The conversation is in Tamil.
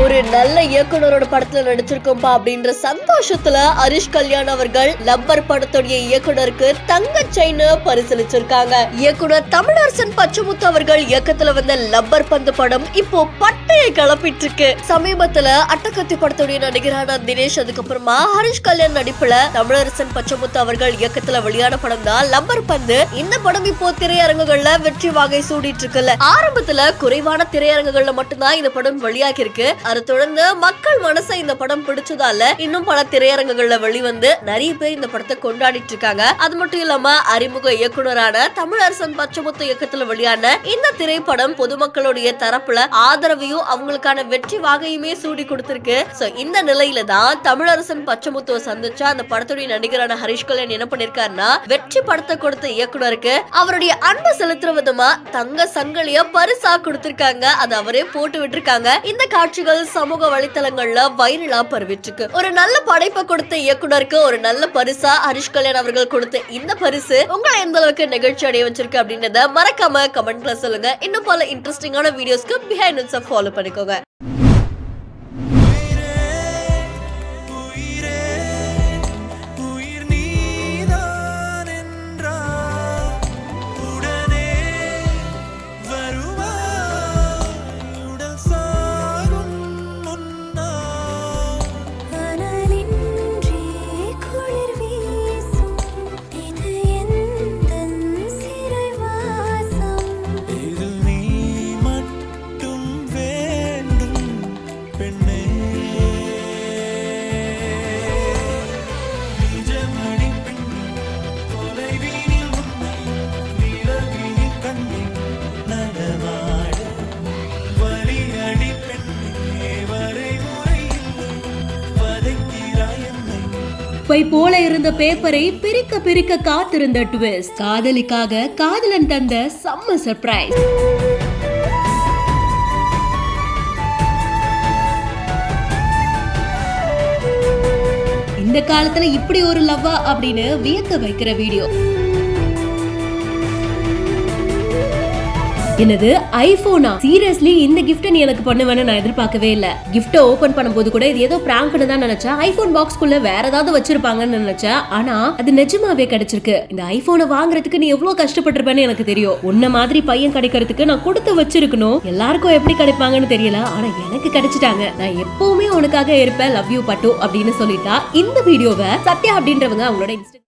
ஒரு நல்ல இயக்குனரோட படத்துல நடிச்சிருக்கோம்பா அப்படின்ற சந்தோஷத்துல ஹரிஷ் கல்யாண் அவர்கள் லப்பர் படத்துடைய இயக்குனருக்கு தங்க செயின் பரிசளிச்சிருக்காங்க. இயக்குனர் தமிழரசன் பச்சமுத்து அவர்கள் இயக்கத்துல வந்த லப்பர் பந்து படம் இப்போ பட்டையை கிளப்பிட்டு இருக்கு. சமீபத்துல அட்டகத்தி படத்துடைய நடிகரான தினேஷ், அதுக்கப்புறமா ஹரிஷ் கல்யாண் நடிப்புல தமிழரசன் பச்சமுத்து அவர்கள் இயக்கத்துல வெளியான படம் தான் லப்பர் பந்து. இந்த படம் இப்போ திரையரங்குகள்ல வெற்றி வாகை சூடிட்டு இருக்குல்ல. ஆரம்பத்துல குறைவான திரையரங்குகள்ல மட்டும்தான் இந்த படம் வெளியாகி இருக்கு. அதை தொடர்ந்து மக்கள் மனசை இந்த படம் பிடிச்சதால இன்னும் பல திரையரங்குகள்ல வெளிவந்து நிறைய பேர் இந்த படத்தை கொண்டாடிட்டு இருக்காங்க. அது மட்டும் இல்லாம அறிமுக இயக்குனரான தமிழரசன் பச்சமுத்து இயக்கத்துல வெளியான இந்த திரைப்படம் பொதுமக்களுடைய தரப்புல ஆதரவையும் அவங்களுக்கான வெற்றி வாகையுமே சூடி கொடுத்திருக்கு. இந்த நிலையில தான் தமிழரசன் பச்சமுத்துவை சந்திச்சா அந்த படத்துடைய நடிகரான ஹரிஷ் கல்யாண் என்ன பண்ணிருக்காருன்னா, வெற்றி படத்தை கொடுத்த இயக்குனருக்கு அவருடைய அன்பு செலுத்துற விதமா தங்க சங்கிலிய பரிசா கொடுத்திருக்காங்க. அது அவரே போட்டு விட்டுருக்காங்க. இந்த காட்சிகள் சமூக வலைத்தளங்கள்ல வைரலா பரவிட்டு இருக்கு. ஒரு நல்ல படைப்பை கொடுத்த இயக்குனருக்கு ஒரு நல்ல பரிசா ஹரிஷ் கல்யாண் அவர்கள் கொடுத்த இந்த பரிசு உங்களை எந்த அளவுக்கு நிகழ்ச்சி அடைய வச்சிருக்கு அப்படின்றத மறக்காம கமெண்ட்ல சொல்லுங்க. இன்னும் பல இன்ட்ரெஸ்டிங்கான வீடியோஸ்க்கு பிஹைண்ட் ஃபாலோ பண்ணிக்கோங்க. போல இருந்த பேப்பரை பிரிக்க பிரிக்க காத்திருந்த ட்விஸ்ட். காதலிக்காக காதலன் தந்த செம்ம சர்ப்ரைஸ். இந்த காலத்துல இப்படி ஒரு லவ்வா அப்படின்னு வியக்க வைக்கிற வீடியோ. என்னது ஐபோனா? சீரியஸ்லி இந்த கிஃப்ட் நீ எனக்கு பண்ணுவேன்னு நான் எதிர்பார்க்கவே இல்ல. கிஃப்ட் ஓபன் பண்ணும்போது கூட இது ஏதோ பிராங்க்னு தான் நினைச்சேன். ஐபோன் பாக்ஸ்க்குள்ள வேற ஏதாவது வச்சிருப்பாங்கன்னு நினைச்சேன். ஆனா அது நிஜமாவே கிடைச்சிருக்கு. இந்த ஐபோனை வாங்குறதுக்கு நீ எவ்வளவு கஷ்டப்பட்டிருப்பேன்னு எனக்கு தெரியும். உன்ன மாதிரி பையன் கிடைக்கிறதுக்கு நான் கொடுத்து வச்சிருக்கணும். எல்லாருக்கும் எப்படி கிடைப்பாங்கன்னு தெரியல, ஆனா எனக்கு கிடைச்சிட்டாங்க. நான் எப்பவுமே உனக்காக இருப்பேன், லவ் யூ பட்டு அப்படின்னு சொல்லிட்டா இந்த வீடியோவை சத்யா அப்படின்றவங்க அவங்களோட